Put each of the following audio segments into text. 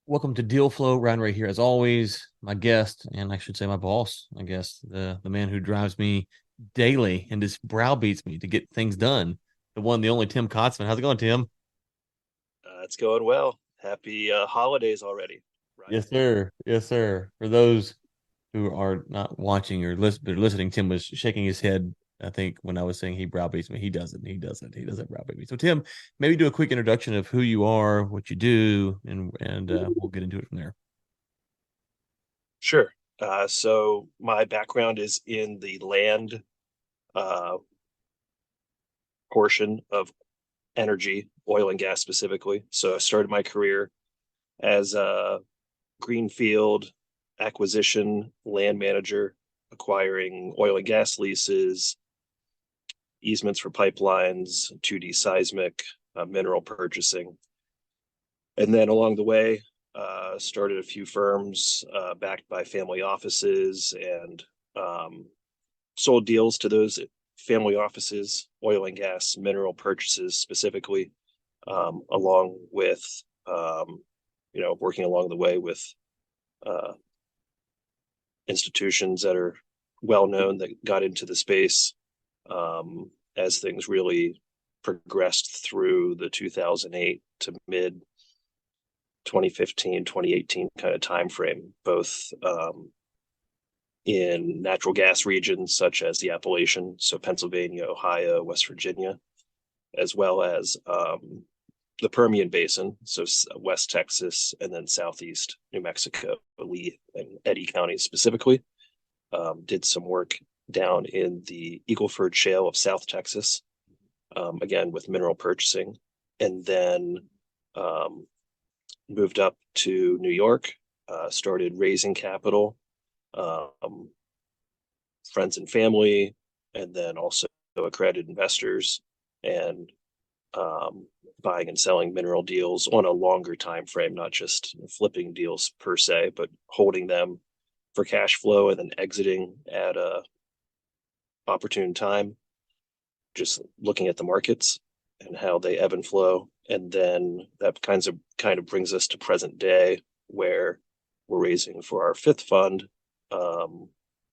Welcome to Deal Flow. Ryan Ray here, as always. My guest, and I should say my boss, I guess, the man who drives me daily and just browbeats me to get things done. The one, the only Tim Kotzman. How's it going, Tim? It's going well. Happy holidays already, Ryan. Yes, sir. Yes, sir. For those who are not watching or listening, Tim was shaking his head. I think when I was saying he browbeats me, he doesn't. He doesn't. He doesn't browbeat me. So, Tim, maybe do a quick introduction of who you are, what you do, and we'll get into it from there. Sure. So my background is in the land uh, portion of energy, oil and gas specifically. So I started my career as a greenfield acquisition land manager, acquiring oil and gas leases, easements for pipelines, 2D seismic, mineral purchasing. And then along the way, started a few firms backed by family offices and sold deals to those family offices, oil and gas, mineral purchases specifically, along with, working along the way with uh, institutions that are well known that got into the space as things really progressed through the 2008 to mid 2015, 2018 kind of time frame, both in natural gas regions such as the Appalachian, so Pennsylvania, Ohio, West Virginia, as well as the Permian Basin, so West Texas, and then Southeast New Mexico, Lee and Eddy counties specifically. Did some work down in the Eagle Ford Shale of South Texas, again with mineral purchasing, and then um, moved up to New York, started raising capital, um, friends and family, and then also accredited investors, and um, buying and selling mineral deals on a longer time frame, not just flipping deals per se, but holding them for cash flow and then exiting at a opportune time, just looking at the markets and how they ebb and flow. And then that kind of brings us to present day, where we're raising for our fifth fund, um,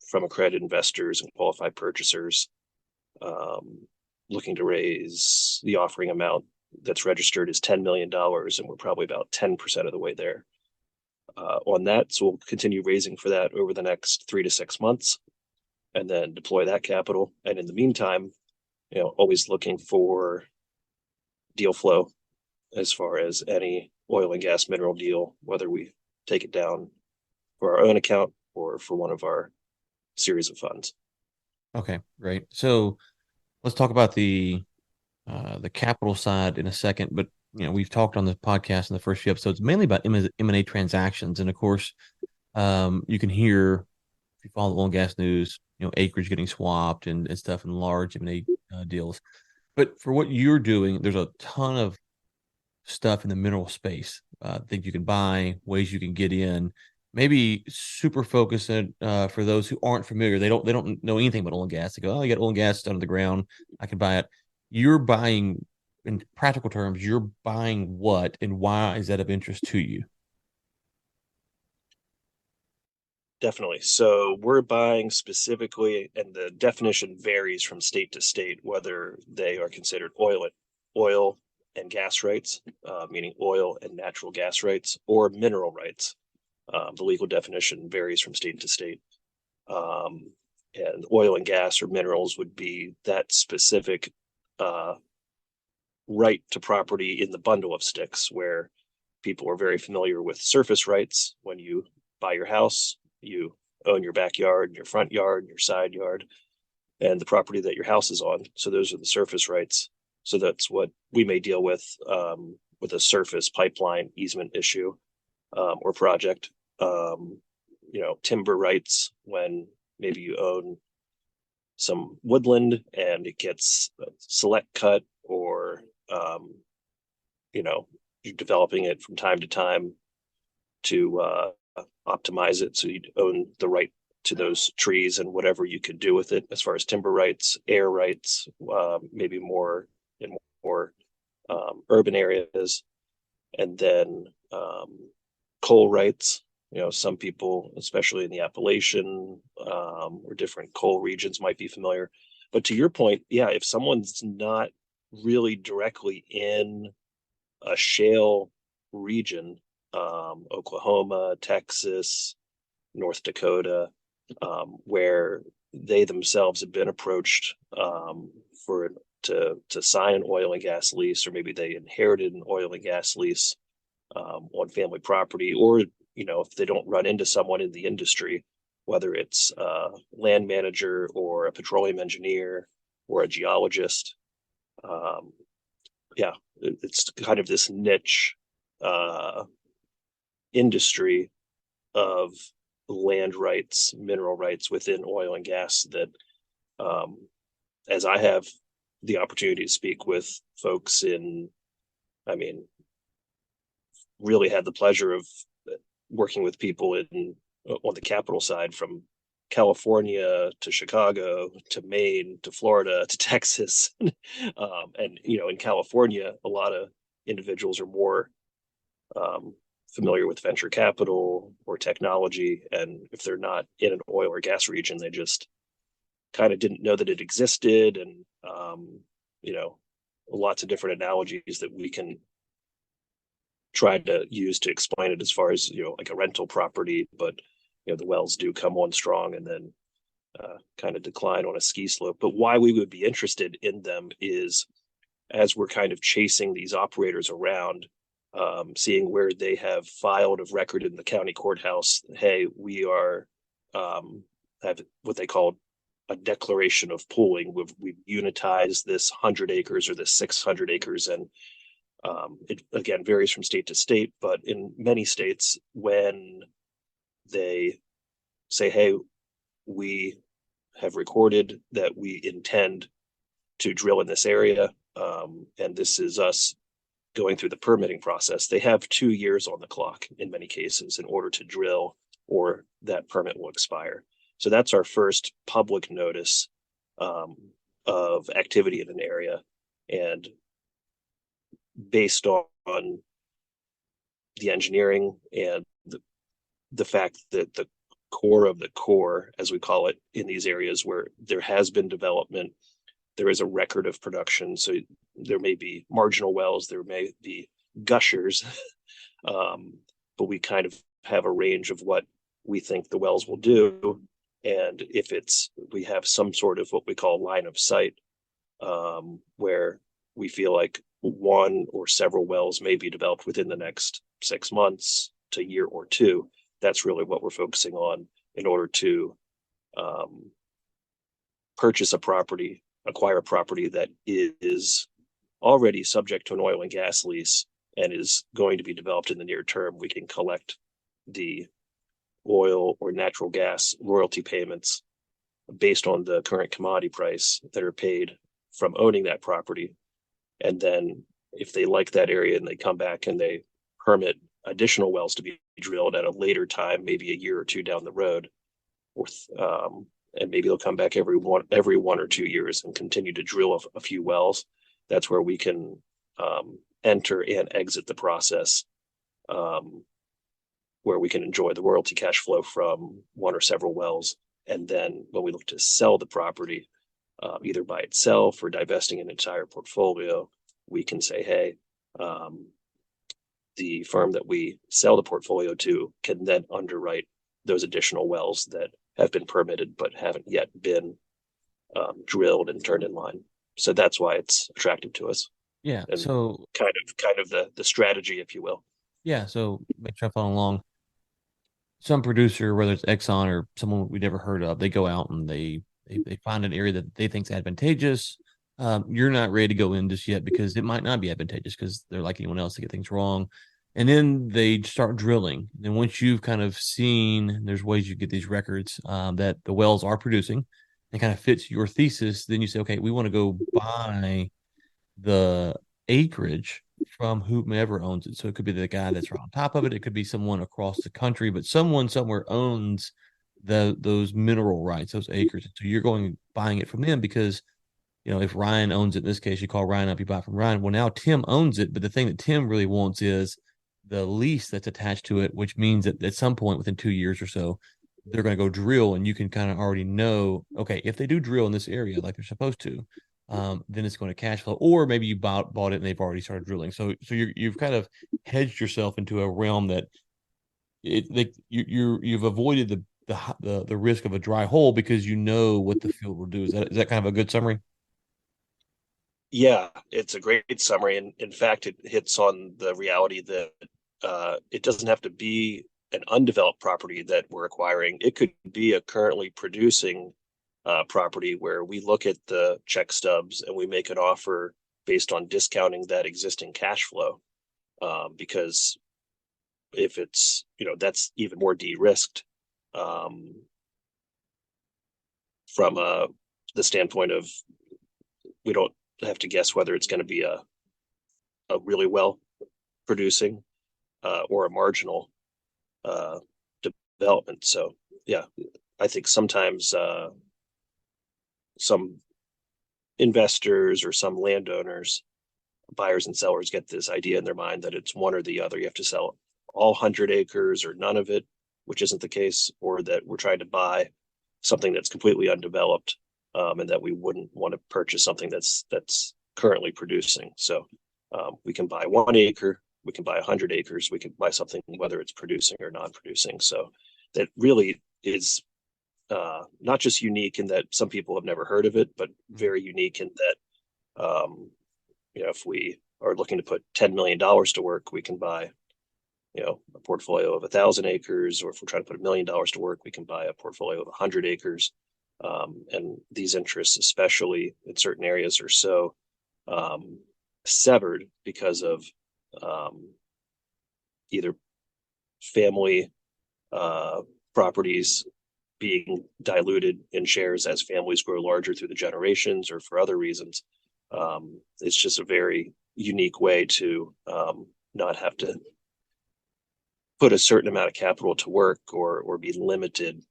from accredited investors and qualified purchasers, um, looking to raise the offering amount that's registered is $10 million, and we're probably about 10% of the way there on that. So we'll continue raising for that over the next 3 to 6 months, and then deploy that capital. And in the meantime, always looking for deal flow as far as any oil and gas mineral deal, whether we take it down for our own account or for one of our series of funds. Okay, great. So let's talk about the capital side in a second, but we've talked on the podcast in the first few episodes mainly about M&A transactions, and of course, you can hear if you follow the oil and gas news, acreage getting swapped and stuff in large M&A deals. But for what you're doing, there's a ton of stuff in the mineral space. Things you can buy, ways you can get in. Maybe super focused for those who aren't familiar. They don't know anything about oil and gas. They go, oh, you got oil and gas under the ground. I can buy it. You're buying, in practical terms, you're buying what and why is that of interest to you? Definitely. So we're buying specifically, and the definition varies from state to state, whether they are considered oil and gas rights, meaning oil and natural gas rights, or mineral rights. The legal definition varies from state to state. Um, and oil and gas or minerals would be that specific uh, right to property in the bundle of sticks, where people are very familiar with surface rights. When you buy your house, you own your backyard, your front yard, your side yard, and the property that your house is on. So those are the surface rights. So that's what we may deal with a surface pipeline easement issue, or project. Timber rights, when maybe you own some woodland and it gets select cut, or um, you know you're developing it from time to time to optimize it, so you own the right to those trees and whatever you could do with it as far as timber rights, air rights, maybe more in more urban areas, and then coal rights. Some people, especially in the Appalachian or different coal regions, might be familiar. But to your point, yeah, if someone's not really directly in a shale region, Oklahoma, Texas, North Dakota, where they themselves have been approached for to sign an oil and gas lease, or maybe they inherited an oil and gas lease on family property, or if they don't run into someone in the industry, whether it's a land manager or a petroleum engineer or a geologist. Yeah, it's kind of this niche uh, industry of land rights, mineral rights within oil and gas that, um, as I have the opportunity to speak with folks I mean, really had the pleasure of working with people on the capital side, from California to Chicago to Maine to Florida to Texas. And in California, a lot of individuals are more um, familiar with venture capital or technology, and if they're not in an oil or gas region, they just kind of didn't know that it existed. And you know lots of different analogies that we can try to use to explain it, as far as like a rental property. But the wells do come on strong and then kind of decline on a ski slope. But why we would be interested in them is, as we're kind of chasing these operators around, seeing where they have filed of record in the county courthouse, hey, we are have what they call a declaration of pooling. We've unitized this 100 acres or this 600 acres. And it again varies from state to state, but in many states, when they say, hey, we have recorded that we intend to drill in this area, and this is us going through the permitting process, they have 2 years on the clock in many cases in order to drill, or that permit will expire. So that's our first public notice of activity in an area. And based on the engineering and the fact that the core of the core, as we call it, in these areas where there has been development, there is a record of production. So there may be marginal wells, there may be gushers, but we kind of have a range of what we think the wells will do. And if we have some sort of what we call line of sight, where we feel like one or several wells may be developed within the next 6 months to a year or two, that's really what we're focusing on in order to purchase a property, acquire a property that is already subject to an oil and gas lease and is going to be developed in the near term. We can collect the oil or natural gas royalty payments based on the current commodity price that are paid from owning that property. And then if they like that area and they come back and they permit additional wells to be drilled at a later time, maybe a year or two down the road, or and maybe they'll come back every 1 or 2 years and continue to drill a few wells. That's where we can enter and exit the process, where we can enjoy the royalty cash flow from one or several wells. And then when we look to sell the property, either by itself or divesting an entire portfolio, we can say, hey, the firm that we sell the portfolio to can then underwrite those additional wells that have been permitted but haven't yet been drilled and turned in line. So that's why it's attractive to us, Yeah. and So kind of the strategy, if you will. yeah. So make sure I follow along. Some producer, whether it's Exxon or someone we never heard of, they go out and they find an area that they think is advantageous. You're not ready to go in just yet because it might not be advantageous because they're like anyone else to get things wrong. And then they start drilling. And once you've kind of seen, there's ways you get these records that the wells are producing and kind of fits your thesis, then you say, okay, we want to go buy the acreage from whomever owns it. So it could be the guy that's right on top of it. It could be someone across the country, but someone somewhere owns those mineral rights, those acres. So you're going buying it from them because if Ryan owns it, in this case, you call Ryan up, you buy it from Ryan. Well, now Tim owns it, but the thing that Tim really wants is the lease that's attached to it, which means that at some point within 2 years or so, they're going to go drill, and you can kind of already know, okay, if they do drill in this area like they're supposed to, then it's going to cash flow. Or maybe you bought it and they've already started drilling. So you've kind of hedged yourself into a realm that you've avoided the risk of a dry hole because you know what the field will do. Is that kind of a good summary? Yeah, it's a great summary, and in fact, it hits on the reality that it doesn't have to be an undeveloped property that we're acquiring. It could be a currently producing property where we look at the check stubs and we make an offer based on discounting that existing cash flow. Because if it's, that's even more de-risked um, from the standpoint of we don't have to guess whether it's going to be a really well producing or a marginal uh, development. So yeah, I think sometimes some investors or some landowners, buyers and sellers, get this idea in their mind that it's one or the other. You have to sell all 100 acres or none of it, which isn't the case, or that we're trying to buy something that's completely undeveloped, and that we wouldn't want to purchase something that's currently producing. So we can buy 1 acre, we can buy 100 acres, we can buy something whether it's producing or non-producing. So that really is not just unique in that some people have never heard of it, but very unique in that if we are looking to put $10 million to work, we can buy a portfolio of 1,000 acres, or if we're trying to put $1 million to work, we can buy a portfolio of 100 acres. And these interests, especially in certain areas, are so um, severed because of um, either family uh, properties being diluted in shares as families grow larger through the generations, or for other reasons. It's just a very unique way to not have to put a certain amount of capital to work, or be limited,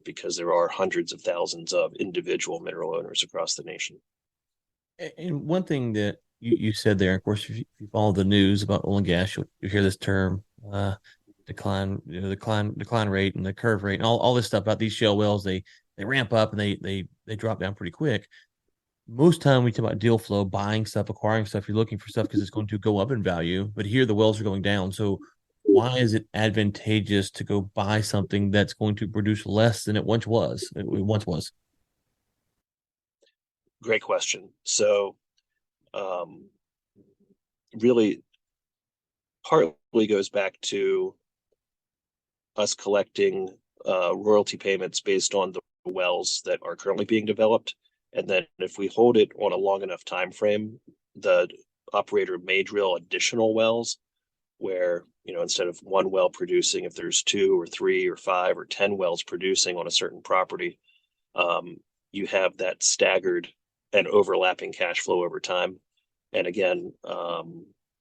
because there are hundreds of thousands of individual mineral owners across the nation. And one thing that you said there, of course, if you follow the news about oil and gas, you'll hear this term, decline, decline rate and the curve rate and all this stuff about these shale wells. They ramp up and they drop down pretty quick. Most time we talk about deal flow, buying stuff, acquiring stuff. You're looking for stuff because it's going to go up in value, but here the wells are going down. So why is it advantageous to go buy something that's going to produce less than it once was? It once was. Great question. So, um, really, partly goes back to us collecting royalty payments based on the wells that are currently being developed. And then if we hold it on a long enough time frame, the operator may drill additional wells where, instead of one well producing, if there's two or three or five or 10 wells producing on a certain property, um, you have that staggered and overlapping cash flow over time. And again,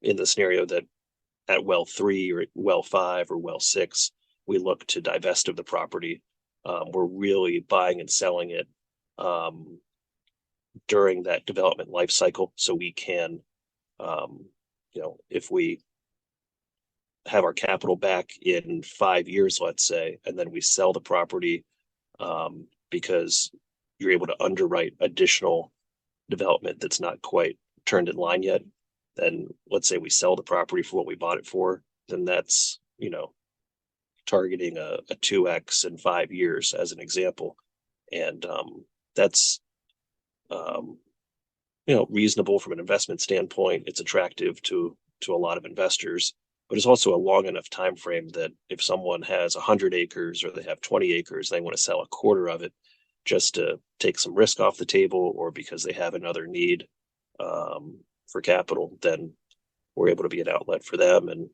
in the scenario that at well 3 or well 5 or well 6, we look to divest of the property, we're really buying and selling it um, during that development life cycle. So we can, if we have our capital back in 5 years, let's say, and then we sell the property because you're able to underwrite additional development that's not quite turned in line yet, then let's say we sell the property for what we bought it for, then that's, targeting a 2x in 5 years as an example. And that's, um, reasonable from an investment standpoint. It's attractive to a lot of investors, but it's also a long enough time frame that if someone has 100 acres or they have 20 acres, they want to sell a quarter of it just to take some risk off the table, or because they have another need for capital, then we're able to be an outlet for them, and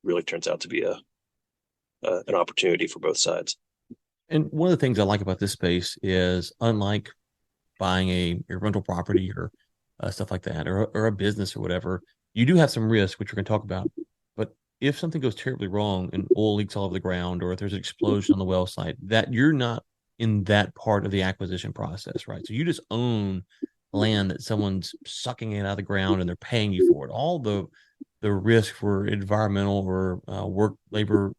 really turns out to be an opportunity for both sides. And one of the things I like about this space is, unlike buying a rental property or stuff like that, or a business or whatever, you do have some risk, which we're going to talk about. But if something goes terribly wrong and oil leaks all over the ground, or if there's an explosion on the well site, that you're not in that part of the acquisition process, right? So you just own land that someone's sucking it out of the ground and they're paying you for it. All the the risk for environmental or work labor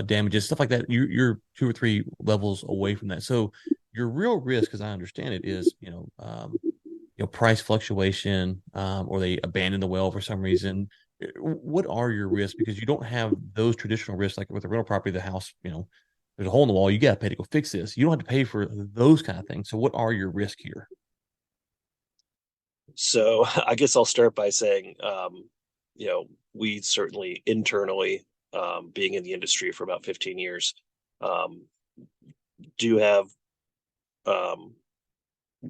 damages, stuff like that, you're two or three levels away from that. So your real risk, as I understand it, is price fluctuation, or they abandon the well for some reason. What are your risks? Because you don't have those traditional risks like with a rental property, the house, there's a hole in the wall, you got to pay to go fix this. You don't have to pay for those kind of things. So what are your risks here? So I guess I'll start by saying, we certainly internally, being in the industry for about 15 years, um, do have um,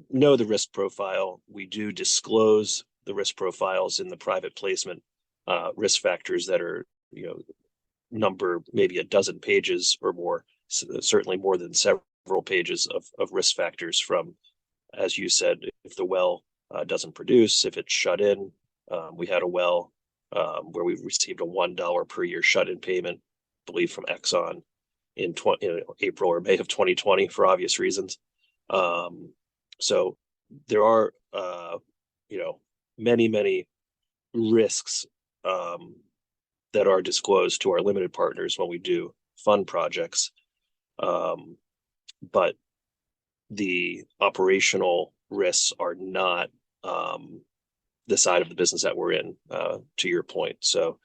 know the risk profile. We do disclose the risk profiles in the private placement risk factors that are, number maybe a dozen pages or more, certainly more than several pages of risk factors from, as you said, if the well doesn't produce, if it's shut in. We had a well where we received a $1 per year shut in payment, I believe from Exxon in April or May of 2020 for obvious reasons. Um, so there are, many, many risks that are disclosed to our limited partners when we do fund projects. Um, but the operational risks are not the side of the business that we're in, to your point. So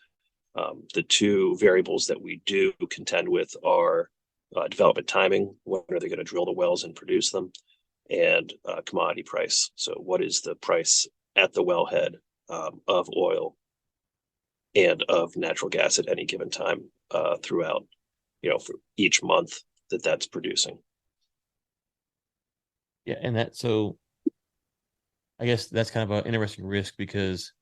the two variables that we do contend with are development timing, when are they going to drill the wells and produce them, and commodity price. So what is the price at the wellhead of oil and of natural gas at any given time throughout, for each month that's producing. Yeah, and that so I guess that's kind of an interesting risk because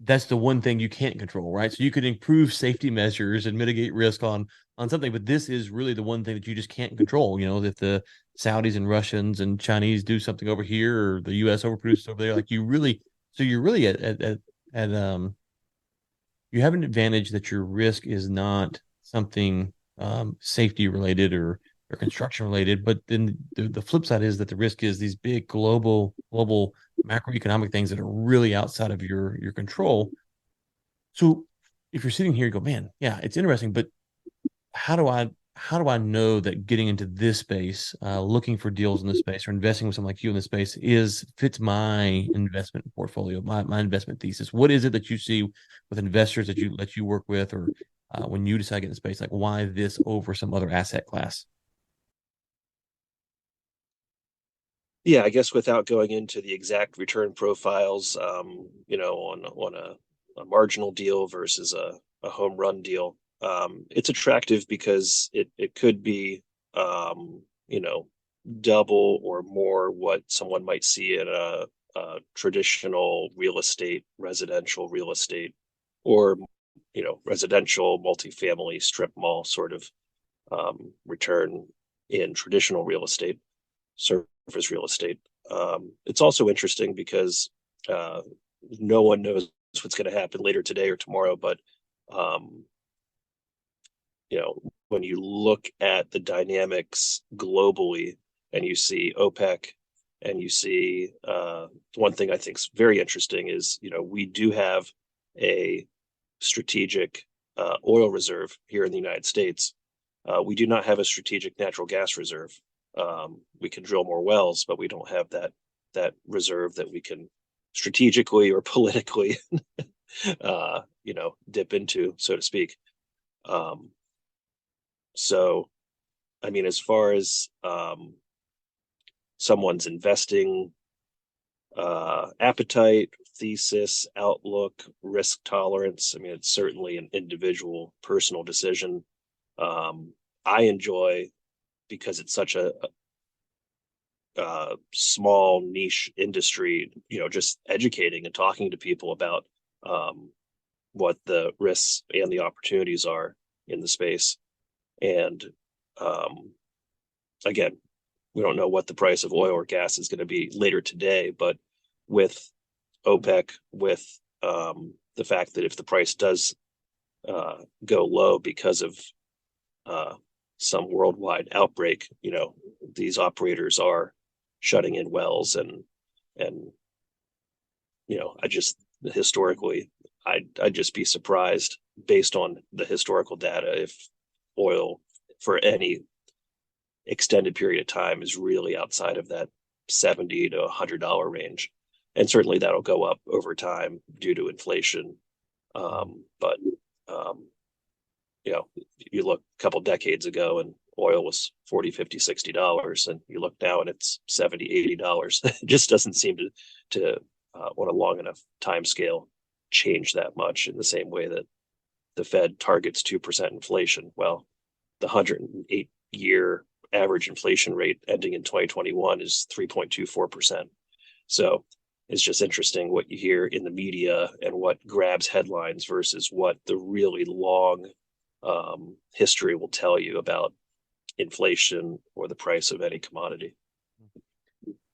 that's the one thing you can't control, right? So you could improve safety measures and mitigate risk on something, but this is really the one thing that you just can't control. If the Saudis and Russians and Chinese do something over here, or the U.S. overproduces over there, like you're really at you have an advantage that your risk is not something safety related or construction related, but then the flip side is that the risk is these big global macroeconomic things that are really outside of your control. So if you're sitting here, you go, man, yeah, it's interesting, but how do I know that getting into this space, looking for deals in this space, or investing with someone like you in this space is fits my investment portfolio, my investment thesis? What is it that you see with investors that you work with, or when you decide to get in the space, like why this over some other asset class? Yeah, I guess without going into the exact return profiles, on a marginal deal versus a home run deal, it's attractive because it could be, double or more what someone might see in a traditional real estate, residential real estate, or residential multifamily strip mall sort of return in traditional real estate, surface real estate. It's also interesting because uh, no one knows what's going to happen later today or tomorrow, but um, when you look at the dynamics globally and you see OPEC and you see one thing I think is very interesting is, we do have a strategic oil reserve here in the United States. We do not have a strategic natural gas reserve. We can drill more wells, but we don't have that reserve that we can strategically or politically, dip into, so to speak. Um, so, I mean, as far as someone's investing appetite, thesis, outlook, risk tolerance, I mean, it's certainly an individual, personal decision. I enjoy, because it's such a small niche industry, just educating and talking to people about what the risks and the opportunities are in the space. And um, again, we don't know what the price of oil or gas is going to be later today, but with OPEC, with the fact that if the price does go low because of uh, some worldwide outbreak, these operators are shutting in wells and I just historically I'd just be surprised based on the historical data if oil for any extended period of time is really outside of that 70 to $100 range. And certainly that'll go up over time due to inflation. But um, you look a couple decades ago and oil was 40, 50, $60, and you look now and it's 70, $80. It just doesn't seem to on a long enough time scale change that much in the same way that the Fed targets 2% inflation. Well, the 108-year average inflation rate ending in 2021 is 3.24%. So it's just interesting what you hear in the media and what grabs headlines versus what the really long history will tell you about inflation or the price of any commodity.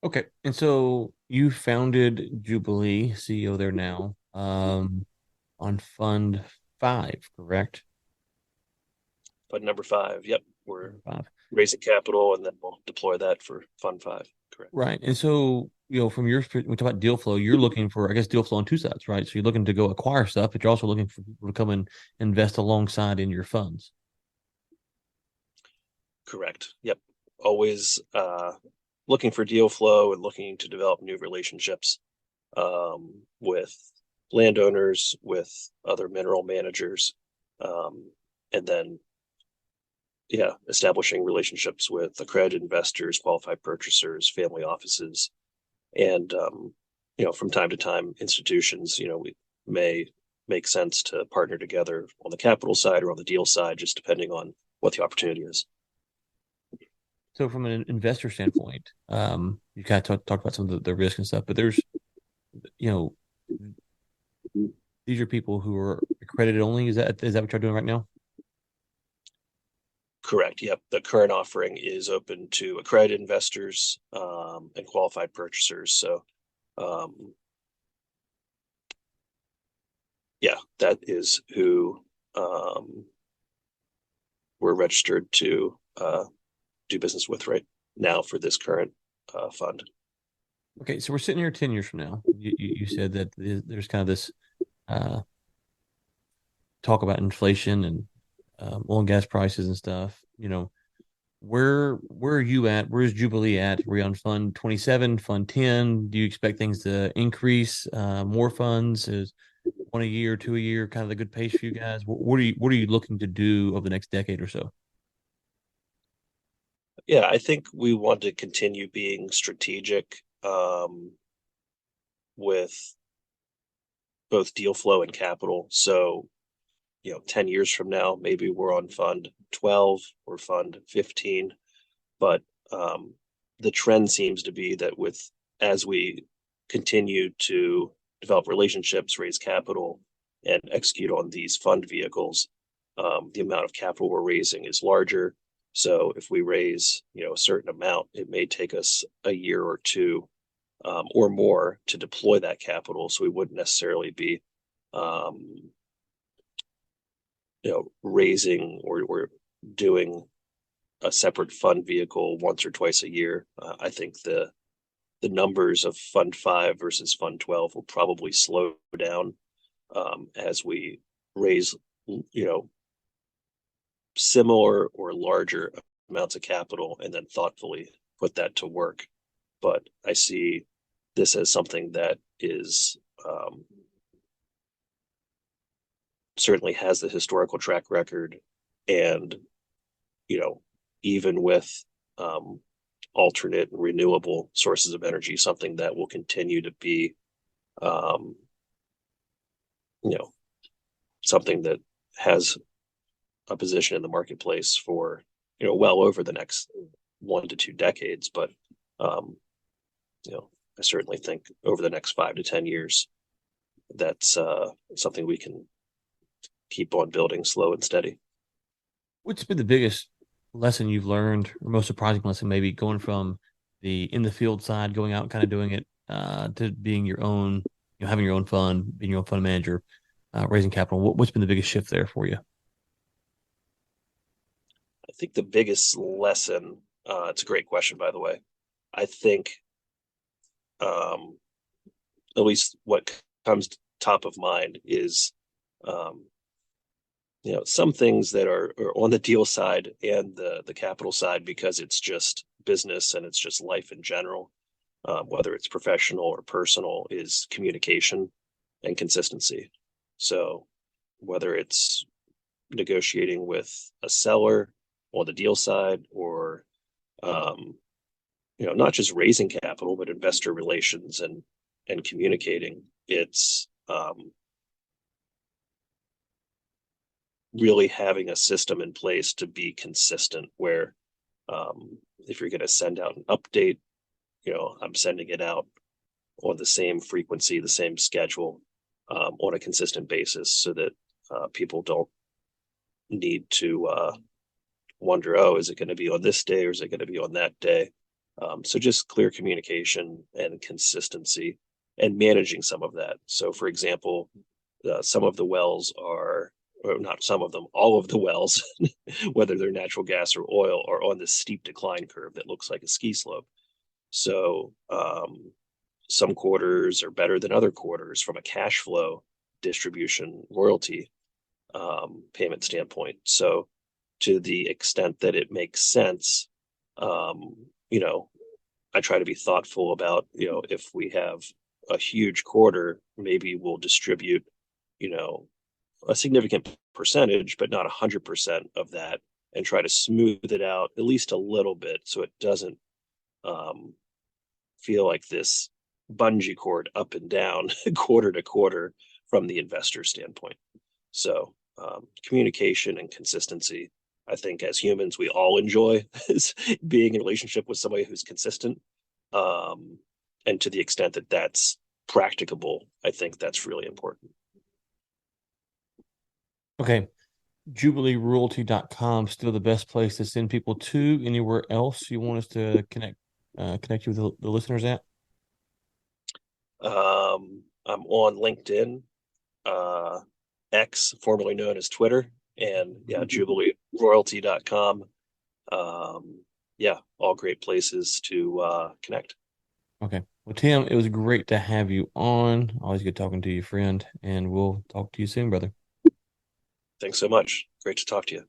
Okay. And so you founded Jubilee, CEO there now, on Fund Five, correct? But number five, yep, we're Fund Five. raising capital and then we'll deploy that for Fund Five. Correct. Right. And so, from your when we talk about deal flow, you're looking for, I guess, deal flow on two sides, right? So you're looking to go acquire stuff, but you're also looking for people to come and invest alongside in your funds. Correct. Yep. Always looking for deal flow and looking to develop new relationships with landowners, with other mineral managers, and then establishing relationships with accredited investors, qualified purchasers, family offices, and from time to time, institutions. We may make sense to partner together on the capital side or on the deal side, just depending on what the opportunity is. So from an investor standpoint, you kind of talk about some of the risk and stuff, but there's, you know, these are people who are accredited only. Is that what you're doing right now? Correct. Yep. The current offering is open to accredited investors and qualified purchasers. So, that is who we're registered to do business with right now for this current fund. Okay, so we're sitting here 10 years from now. You said that there's kind of this uh, talk about inflation and oil and gas prices and stuff. Where are you at? Where's Jubilee at? Are we on Fund 27, Fund 10? Do you expect things to increase? More funds? Is one a year, two a year, kind of the good pace for you guys? What are you looking to do over the next decade or so? Yeah, I think we want to continue being strategic with both deal flow and capital. So, 10 years from now, maybe we're on Fund 12 or Fund 15. But the trend seems to be that as we continue to develop relationships, raise capital, and execute on these fund vehicles, the amount of capital we're raising is larger. So if we raise, a certain amount, it may take us a year or two or more to deploy that capital. So we wouldn't necessarily be, raising or doing a separate fund vehicle once or twice a year. I think the numbers of Fund 5 versus Fund 12 will probably slow down as we raise, similar or larger amounts of capital and then thoughtfully put that to work. But I see this as something that is certainly has the historical track record, and even with alternate and renewable sources of energy, something that will continue to be um, something that has a position in the marketplace for well over the next 1 to 2 decades. But um, I certainly think over the next 5 to 10 years, that's something we can keep on building slow and steady. What's been the biggest lesson you've learned, or most surprising lesson, maybe going from the in the field side, going out and kind of doing it, to being your own, having your own fund, being your own fund manager, raising capital? What's been the biggest shift there for you? I think the biggest lesson, it's a great question, by the way. I think, at least what comes top of mind is, um, some things that are on the deal side and the capital side, because it's just business and it's just life in general, whether it's professional or personal, is communication and consistency. So whether it's negotiating with a seller on the deal side, or um, not just raising capital, but investor relations and communicating, it's really having a system in place to be consistent, where if you're going to send out an update, I'm sending it out on the same frequency, the same schedule, on a consistent basis, so that people don't need to wonder, oh, is it going to be on this day or is it going to be on that day? So just clear communication and consistency, and managing some of that. So, for example, some of the wells are, or not some of them, all of the wells, whether they're natural gas or oil, are on this steep decline curve that looks like a ski slope. So some quarters are better than other quarters from a cash flow, distribution, royalty payment standpoint. So to the extent that it makes sense, um, you know, I try to be thoughtful about, if we have a huge quarter, maybe we'll distribute, you know, a significant percentage, but not 100% of that, and try to smooth it out at least a little bit, so it doesn't um, feel like this bungee cord up and down quarter to quarter from the investor standpoint. So communication and consistency, I think as humans, we all enjoy is being in a relationship with somebody who's consistent. Um, and to the extent that that's practicable, I think that's really important. Okay. JubileeRoyalty.com still the best place to send people to. Anywhere else you want us to connect you with the listeners at? I'm on LinkedIn, uh, X, formerly known as Twitter, and yeah, JubileeRoyalty.com. Yeah, all great places to connect. Okay. Well, Tim, it was great to have you on. Always good talking to you, friend, and we'll talk to you soon, brother. Thanks so much. Great to talk to you.